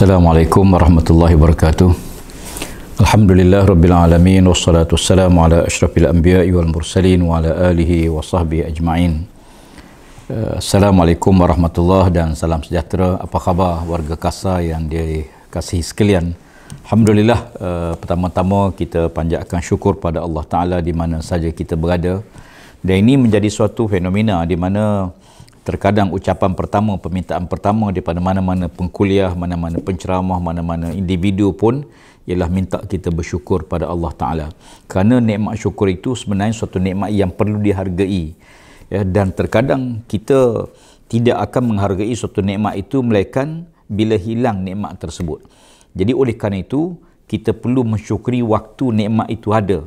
Assalamualaikum warahmatullahi wabarakatuh. Alhamdulillah rabbil alamin wassalatu wassalamu ala asyrafil anbiya'i wal mursalin wa ala alihi wa sahbihi ajma'in. Assalamualaikum warahmatullahi dan salam sejahtera. Apa khabar warga Kasa yang dikasihi sekalian? Alhamdulillah, pertama-tama kita panjatkan syukur pada Allah Ta'ala di mana saja kita berada. Dan ini menjadi suatu fenomena di mana terkadang ucapan pertama, permintaan pertama daripada mana-mana pengkuliah, mana-mana penceramah, mana-mana individu pun ialah minta kita bersyukur pada Allah Ta'ala. Kerana nikmat syukur itu sebenarnya suatu nikmat yang perlu dihargai. Ya, dan terkadang kita tidak akan menghargai suatu nikmat itu melainkan bila hilang nikmat tersebut. Jadi oleh kerana itu, kita perlu mensyukuri waktu nikmat itu ada.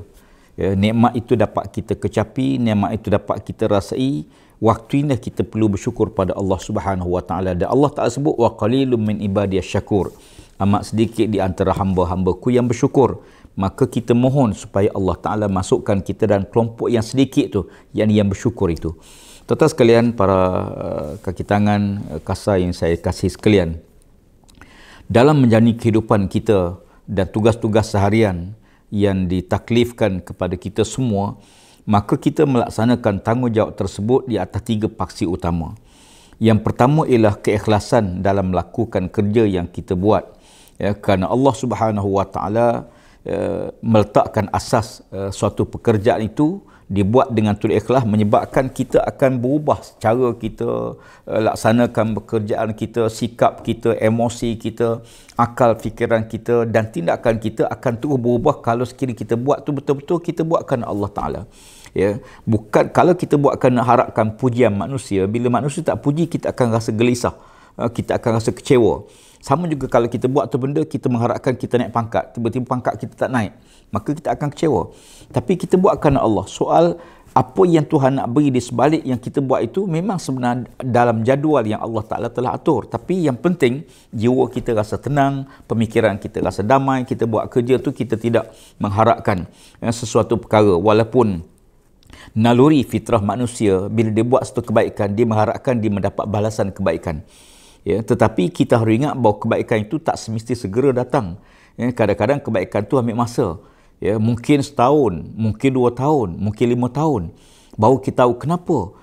Ya, nikmat itu dapat kita kecapi, nikmat itu dapat kita rasai. Waktu ini kita perlu bersyukur pada Allah Subhanahu Wa Taala. Dan Allah Taala sebut wa qalilum min ibadiyas syakur. Amat sedikit di antara hamba-hambaku yang bersyukur. Maka kita mohon supaya Allah Taala masukkan kita dalam kelompok yang sedikit tu, yang bersyukur itu. Tuan-tuan sekalian, para kaki tangan Kasa yang saya kasih sekalian, dalam menjalani kehidupan kita dan tugas-tugas seharian yang ditaklifkan kepada kita semua, maka kita melaksanakan tanggungjawab tersebut di atas 3 paksi utama. Yang pertama ialah keikhlasan dalam melakukan kerja yang kita buat. Ya, kerana Allah Subhanahu Wa Taala meletakkan asas suatu pekerjaan itu dibuat dengan tulus ikhlas, menyebabkan kita akan berubah cara kita laksanakan pekerjaan kita, sikap kita, emosi kita, akal fikiran kita dan tindakan kita akan terus berubah kalau sekiranya kita buat tu betul-betul kita buat kerana Allah Ta'ala. Ya, bukan kalau kita buat kerana harapkan pujian manusia, bila manusia tak puji kita akan rasa gelisah, kita akan rasa kecewa. Sama juga kalau kita buat tu benda, kita mengharapkan kita naik pangkat, tiba-tiba pangkat kita tak naik, maka kita akan kecewa. Tapi kita buat kerana Allah. Soal apa yang Tuhan nak beri di sebalik yang kita buat itu memang sebenarnya dalam jadual yang Allah Ta'ala telah atur. Tapi yang penting, jiwa kita rasa tenang, pemikiran kita rasa damai, kita buat kerja tu kita tidak mengharapkan sesuatu perkara. Walaupun naluri fitrah manusia, bila dia buat satu kebaikan, dia mengharapkan dia mendapat balasan kebaikan. Ya, tetapi kita harus ingat bahawa kebaikan itu tak semesti segera datang. Ya, kadang-kadang kebaikan itu ambil masa. Ya, mungkin setahun, mungkin 2 tahun, mungkin 5 tahun. Baru kita tahu kenapa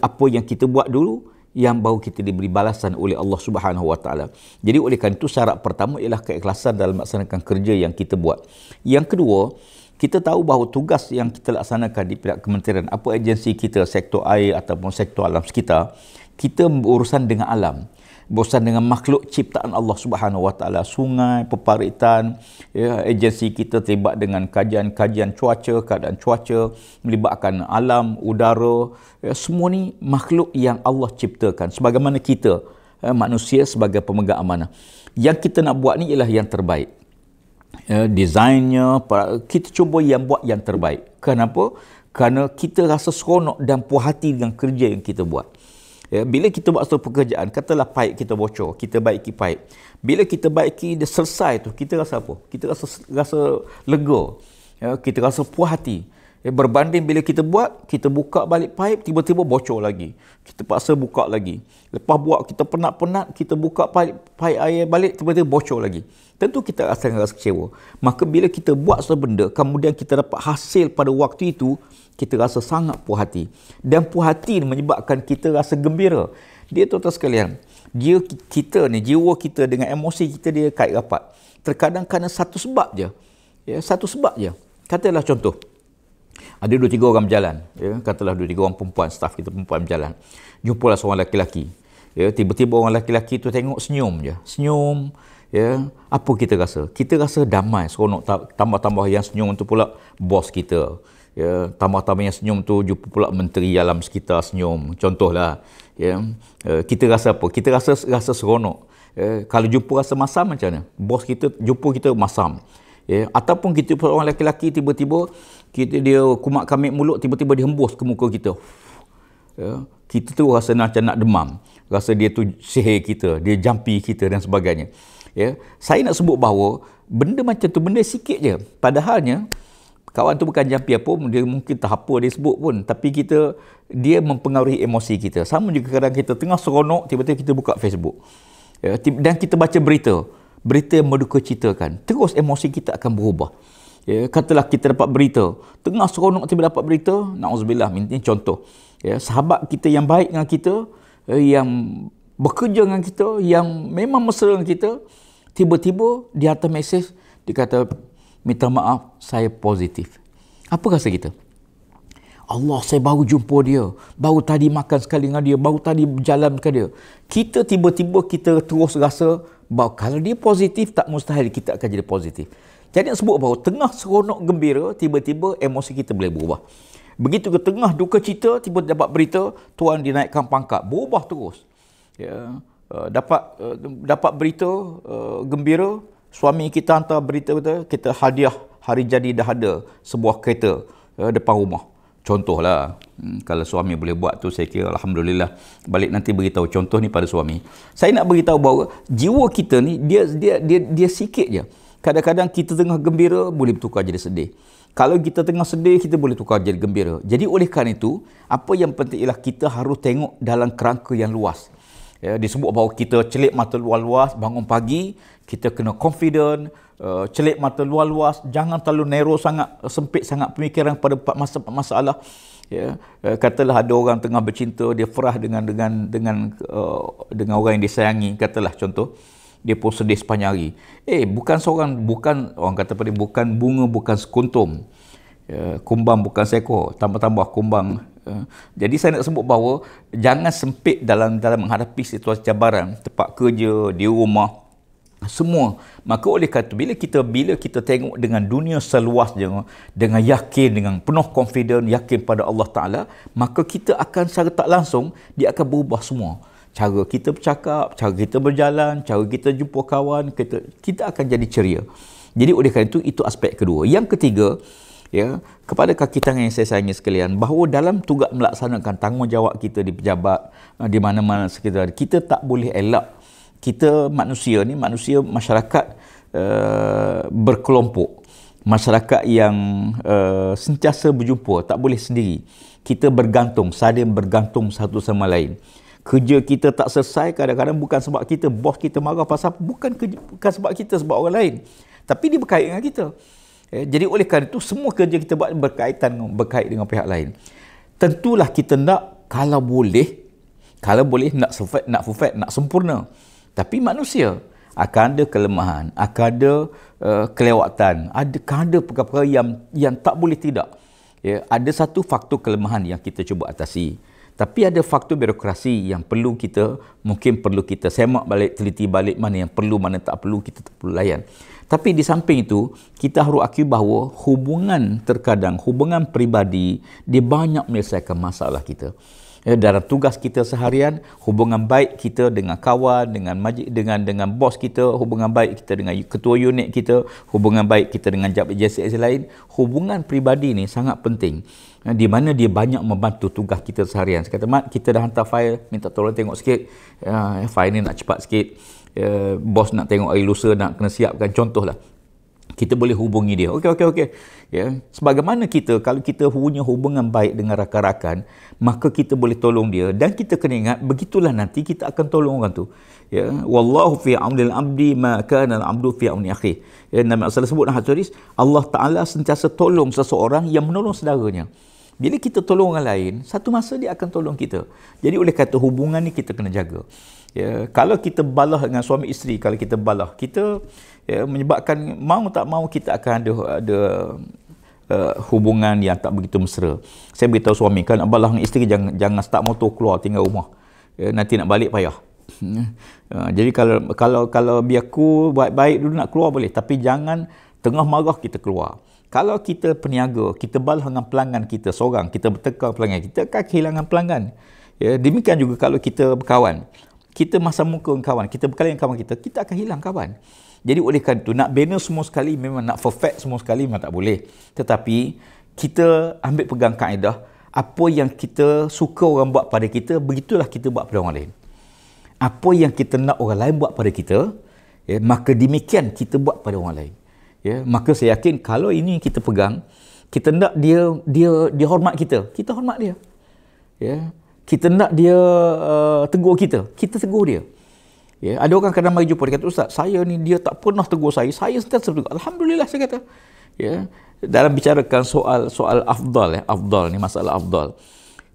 apa yang kita buat dulu yang baru kita diberi balasan oleh Allah Subhanahu Wa Taala. Jadi oleh kerana itu syarat pertama ialah keikhlasan dalam melaksanakan kerja yang kita buat. Yang kedua, kita tahu bahawa tugas yang kita laksanakan di pihak kementerian, apa agensi kita, sektor air ataupun sektor alam sekitar, kita berurusan dengan alam, berurusan dengan makhluk ciptaan Allah Subhanahu Wa Taala, sungai, peparitan. Ya, agensi kita terlibat dengan kajian cuaca, keadaan cuaca, melibatkan alam, udara. Ya, semua ni makhluk yang Allah ciptakan. Sebagaimana kita, manusia sebagai pemegang amanah. Yang kita nak buat ni ialah yang terbaik. Ya, desainnya, kita cuba buat yang terbaik. Kenapa? Kerana kita rasa seronok dan puas hati dengan kerja yang kita buat. Ya, bila kita buat satu pekerjaan, katalah paip kita bocor, kita baiki paip. Bila kita baiki, dia selesai tu, kita rasa apa? Kita rasa lega. Ya, kita rasa puas hati. Ya, berbanding bila kita buat, kita buka balik paip, tiba-tiba bocor lagi. Kita paksa buka lagi. Lepas buat, kita penat-penat, kita buka paip air balik, tiba-tiba bocor lagi. Tentu kita rasa kecewa. Maka bila kita buat satu benda, kemudian kita dapat hasil pada waktu itu, kita rasa sangat puas hati. Dan puas hati menyebabkan kita rasa gembira. Dia tuan-tuan sekalian, kita ni, jiwa kita dengan emosi kita dia kait rapat. Terkadang kerana satu sebab je. Ya, satu sebab je. Katalah contoh, ada 2-3 orang berjalan. Ya, katalah 2-3 orang perempuan, staf kita perempuan berjalan. Jumpalah seorang lelaki. Ya, tiba-tiba orang lelaki tu tengok senyum je. Senyum. Ya, apa kita rasa? Kita rasa damai, seronok. Tambah-tambah yang senyum tu pula bos kita. Ya, tambah-tambah yang senyum tu jumpa pula menteri alam sekitar senyum. Contohlah, ya, kita rasa apa? Kita rasa seronok. Ya, kalau jumpa rasa masam macam mana? Bos kita jumpa kita masam. Ya, ataupun kita orang lelaki tiba-tiba dia kumat kamit mulut, tiba-tiba dihembus ke muka kita. Ya, kita tu rasa macam nak demam. Rasa dia tu sihir kita, dia jampi kita dan sebagainya. Ya, saya nak sebut bahawa benda macam tu, benda sikit je. Padahalnya kawan tu bukan jampi apa, dia mungkin tak apa dia sebut pun, tapi dia mempengaruhi emosi kita. Sama juga kadang kita tengah seronok, tiba-tiba kita buka Facebook. Ya, dan kita baca berita. berita yang mendukacitakan, terus emosi kita akan berubah. Ya, katalah kita dapat berita, tengah seronok tiba dapat berita, na'udzubillah, ini contoh. Ya, sahabat kita yang baik dengan kita, yang bekerja dengan kita, yang memang mesra dengan kita, tiba-tiba dia hantar mesej, dia kata, minta maaf, saya positif. Apa rasa kita? Allah, saya baru jumpa dia, baru tadi makan sekali dengan dia, baru tadi berjalan dengan dia. Kita tiba-tiba kita terus rasa bahawa kalau dia positif, tak mustahil kita akan jadi positif. Jadi nak sebut bahawa tengah seronok gembira, tiba-tiba emosi kita boleh berubah. Begitu ke tengah duka cita, tiba dapat berita tuan dinaikkan pangkat, berubah terus. Ya, dapat berita gembira, suami kita hantar berita kita hadiah hari jadi dah ada sebuah kereta depan rumah. Contohlah, kalau suami boleh buat tu, saya kira alhamdulillah. Balik nanti beritahu contoh ni pada suami. Saya nak beritahu bahawa jiwa kita ni dia sikit je. Kadang-kadang kita tengah gembira boleh bertukar jadi sedih. Kalau kita tengah sedih, kita boleh tukar jadi gembira. Jadi oleh kerana itu, apa yang penting ialah kita harus tengok dalam kerangka yang luas. Ya, disebut bahawa kita celik mata luas-luas, bangun pagi, kita kena confident, celik mata luas-luas, jangan terlalu narrow sangat, sempit sangat pemikiran pada masalah. Ya, katalah ada orang tengah bercinta, dia ferah dengan orang yang disayangi, katalah contoh, dia pun sedih sepanjang hari. Bukan orang kata pada bukan bunga, bukan sekuntum. Kumbang bukan seekor, tambah-tambah kumbang. Jadi saya nak sebut bahawa jangan sempit dalam menghadapi situasi cabaran, tempat kerja, di rumah, semua. Maka oleh kerana itu, bila kita tengok dengan dunia seluasnya, dengan yakin, dengan penuh confident, yakin pada Allah Ta'ala, maka kita akan secara tak langsung, dia akan berubah semua. Cara kita bercakap, cara kita berjalan, cara kita jumpa kawan, kita akan jadi ceria. Jadi oleh kerana itu aspek kedua. Yang ketiga, ya, kepada kaki tangan yang saya sayangi sekalian, bahawa dalam tugas melaksanakan tanggungjawab kita di pejabat, di mana-mana sekitar, kita tak boleh elak. Kita manusia ni, manusia masyarakat berkelompok. Masyarakat yang sentiasa berjumpa, tak boleh sendiri. Kita bergantung, saling bergantung satu sama lain. Kerja kita tak selesai, kadang-kadang bukan sebab kita, bos kita marah pasal bukan sebab kita, sebab orang lain. Tapi dia berkait dengan kita. Jadi oleh kerana itu, semua kerja kita buat berkait dengan pihak lain. Tentulah kita nak, kalau boleh nak perfect, nak sempurna. Tapi manusia akan ada kelemahan, akan ada kelewatan, ada perkara-perkara yang tak boleh tidak. Ya, ada satu faktor kelemahan yang kita cuba atasi. Tapi ada faktor birokrasi yang mungkin perlu kita semak balik, teliti balik mana yang perlu, mana tak perlu, kita tak perlu layan. Tapi di samping itu, kita harus akui bahawa hubungan peribadi, dia banyak menyelesaikan masalah kita. Ya, dalam tugas kita seharian, hubungan baik kita dengan kawan, dengan bos kita, hubungan baik kita dengan ketua unit kita, hubungan baik kita dengan JSS lain, hubungan peribadi ni sangat penting. Di mana dia banyak membantu tugas kita seharian. Saya kata, Mat, kita dah hantar file, minta tolong tengok sikit, file ni nak cepat sikit, bos nak tengok hari lusa, nak kena siapkan, contohlah. Kita boleh hubungi dia. Okey. Ya, sebagaimana kalau kita punya hubungan baik dengan rakan-rakan, maka kita boleh tolong dia, dan kita kena ingat, begitulah nanti kita akan tolong orang tu. Ya, wallahu fi aunil abdi ma kana al-abdu fi auni akhi. Ya, Nabi sallallahu sebut dalam hadis, Allah Taala sentiasa tolong seseorang yang menolong saudaranya. Bila kita tolong orang lain, satu masa dia akan tolong kita. Jadi oleh kata hubungan ni kita kena jaga. Ya, kalau kita balah dengan suami isteri, kalau kita balah, kita menyebabkan mau tak mau kita akan ada hubungan yang tak begitu mesra. Saya beritahu suami, kalau nak balah dengan isteri, jangan start motor keluar tinggal rumah. Nanti nak balik payah. Jadi kalau biar cool, baik-baik dulu nak keluar boleh, tapi jangan tengah marah kita keluar. Kalau kita peniaga, kita balah dengan pelanggan kita seorang, kita bertekar pelanggan, kita akan kehilangan pelanggan. Ya, demikian juga kalau kita berkawan, kita masam muka dengan kawan, kita berkali dengan kawan kita akan hilang kawan. Jadi oleh kerana itu, nak bina semua sekali, memang nak perfect semua sekali memang tak boleh. Tetapi kita ambil pegang kaedah, apa yang kita suka orang buat pada kita, begitulah kita buat pada orang lain. Apa yang kita nak orang lain buat pada kita, ya, maka demikian kita buat pada orang lain. Ya, maka saya yakin kalau ini kita pegang, kita nak dia hormat kita hormat dia. Ya, kita nak dia tegur kita tegur dia. Ya, ada orang kadang mari jumpa, dia kata, Ustaz, saya ni dia tak pernah tegur saya sentiasa tegur. Alhamdulillah, saya kata. Ya, dalam bicarakan soal afdal, afdal ni masalah afdal.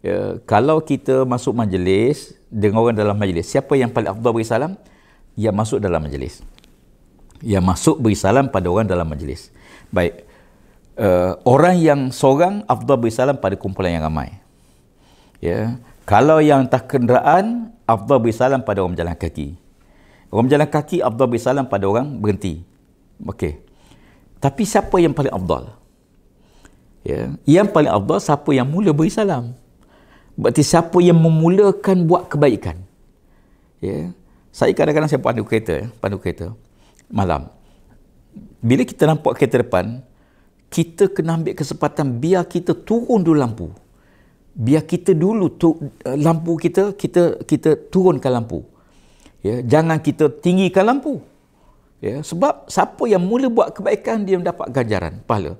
Ya, kalau kita masuk majlis dengan orang dalam majlis, siapa yang paling afdal beri salam? Yang masuk dalam majlis. Yang masuk beri salam pada orang dalam majlis. Baik. Orang yang seorang afdal beri salam pada kumpulan yang ramai. Ya. Kalau yang tak kenderaan, afdal beri salam pada orang berjalan kaki. Orang berjalan kaki, afdal beri salam pada orang berhenti. Okey. Tapi siapa yang paling afdal? Ya. Yang paling afdal siapa yang mula beri salam. Berarti siapa yang memulakan buat kebaikan. Ya. Saya kadang-kadang saya pandu kereta malam. Bila kita nampak kereta depan, kita kena ambil kesempatan biar kita turun dulu lampu. Biar kita dulu lampu kita turunkan lampu. Ya, jangan kita tinggikan lampu. Ya, sebab siapa yang mula buat kebaikan dia mendapat ganjaran, pahala.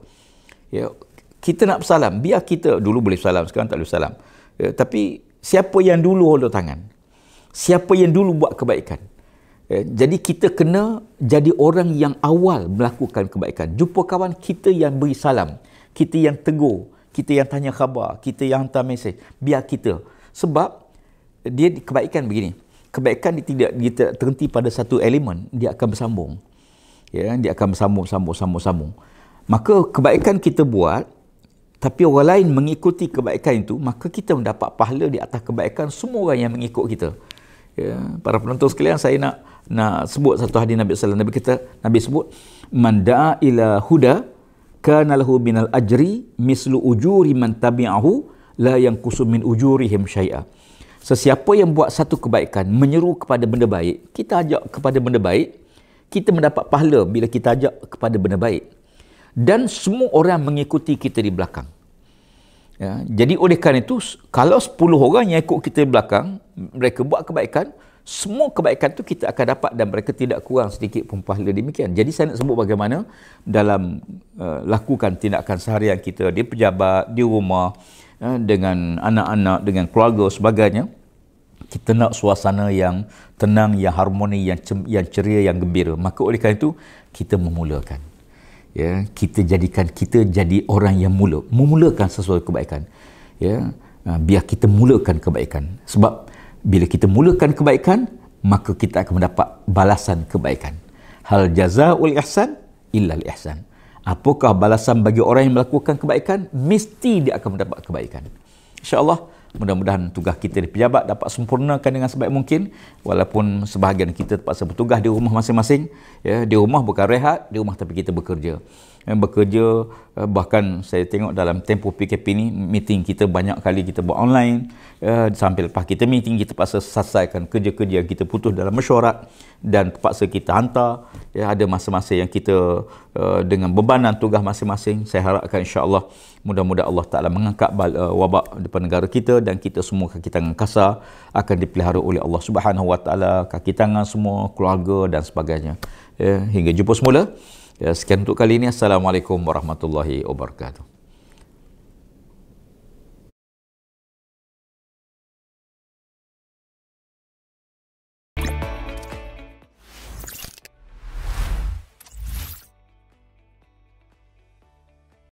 Ya, kita nak bersalam, biar kita dulu boleh salam, sekarang tak boleh salam. Ya, tapi siapa yang dulu hulur tangan? Siapa yang dulu buat kebaikan? Ya, jadi kita kena jadi orang yang awal melakukan kebaikan. Jumpa kawan kita yang beri salam, kita yang tegur, kita yang tanya khabar, kita yang hantar mesej, biar kita. Sebab dia kebaikan begini. Kebaikan dia tidak terhenti pada satu elemen, dia akan bersambung. Ya, dia akan bersambung. Maka kebaikan kita buat, tapi orang lain mengikuti kebaikan itu, maka kita mendapat pahala di atas kebaikan semua orang yang mengikut kita. Ya, para penonton sekalian, saya nak sebut satu hadis Nabi sallallahu alaihi wasallam. Nabi sebut, man da'a ila huda kana lahu minal ajri mislu ujuri man tabi'ahu la yanqusu min ujurihim syai'a. Sesiapa yang buat satu kebaikan, menyeru kepada benda baik, kita ajak kepada benda baik, kita mendapat pahala bila kita ajak kepada benda baik. Dan semua orang mengikuti kita di belakang. Ya, jadi oleh kerana itu, kalau 10 orang yang ikut kita di belakang, mereka buat kebaikan, semua kebaikan itu kita akan dapat dan mereka tidak kurang sedikit pun pahala demikian. Jadi saya nak sebut bagaimana dalam lakukan tindakan seharian kita di pejabat, di rumah, dengan anak-anak, dengan keluarga sebagainya, kita nak suasana yang tenang, yang harmoni, yang ceria, yang gembira. Maka oleh kerana itu, kita memulakan. Ya, kita jadi orang yang memulakan sesuatu kebaikan. Ya, biar kita mulakan kebaikan. Sebab bila kita mulakan kebaikan, maka kita akan mendapat balasan kebaikan. Hal jazaa'ul ihsan illal ihsan. Apakah balasan bagi orang yang melakukan kebaikan? Mesti dia akan mendapat kebaikan. InsyaAllah, mudah-mudahan tugas kita di pejabat dapat sempurnakan dengan sebaik mungkin, walaupun sebahagian kita terpaksa bertugas di rumah masing-masing. Ya, di rumah bukan rehat, di rumah tapi kita bekerja. Bekerja, bahkan saya tengok dalam tempoh PKP ni, meeting kita banyak kali kita buat online. Sampai lepas kita meeting, kita terpaksa selesaikan kerja-kerja yang kita putus dalam mesyuarat dan terpaksa kita hantar. Ya, ada masa-masa yang kita dengan bebanan tugas masing-masing. Saya harapkan insya-Allah, mudah-mudahan Allah Ta'ala mengangkat wabak depan negara kita dan kita semua kaki tangan kasar akan dipelihara oleh Allah Subhanahu Wa Ta'ala, kaki tangan semua, keluarga dan sebagainya. Ya, hingga jumpa semula. Ya, sekian untuk kali ini. Assalamualaikum warahmatullahi wabarakatuh.